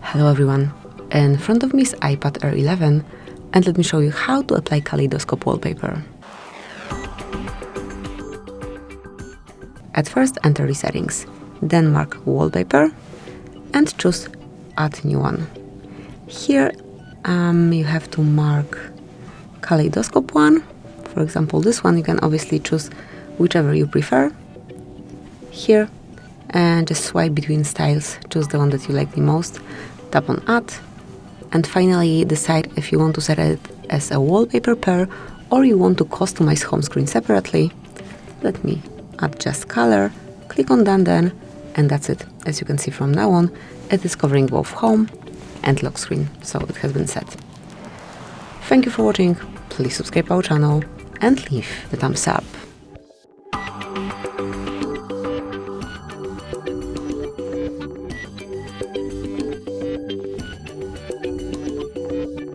Hello everyone, in front of me is iPad Air 11 and let me show you how to apply Kaleidoscope Wallpaper. At first enter the settings, then mark Wallpaper and choose Add New One. Here you have to mark Kaleidoscope one, for example this one. You can obviously choose whichever you prefer. Here and just swipe between styles, choose the one that you like the most, tap on Add, and finally decide if you want to set it as a wallpaper pair or you want to customize home screen separately. Let me adjust color, click on Done Then, and that's it. As you can see from now on, it is covering both home and lock screen, so it has been set. Thank you for watching, please subscribe our channel and leave the thumbs up.